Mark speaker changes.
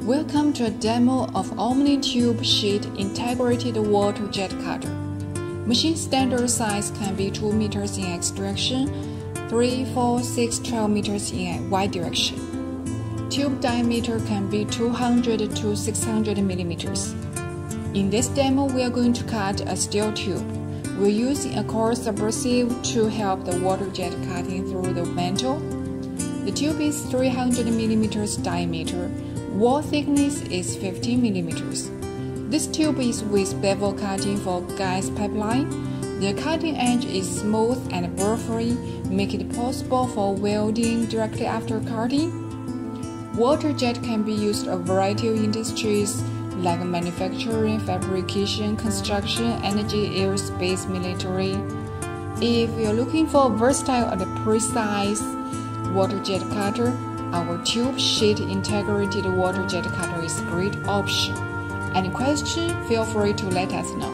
Speaker 1: Welcome to a demo of Omni Tube Sheet Integrated Water Jet Cutter. Machine standard size can be 2 meters in X direction, 3, 4, 6, 12 meters in Y direction. Tube diameter can be 200 to 600 millimeters. In this demo, we are going to cut a steel tube. We're using a coarse abrasive to help the water jet cutting through the mantle. The tube is 300 millimeters diameter. Wall thickness is 15 millimeters. This tube is with bevel cutting for gas pipeline. The cutting edge is smooth and burr-free, making it possible for welding directly after cutting. Water jet can be used in a variety of industries like manufacturing, fabrication, construction, energy, aerospace, military. If you're looking for a versatile and precise water jet cutter, our tube sheet integrated water jet cutter is a great option. Any question, feel free to let us know.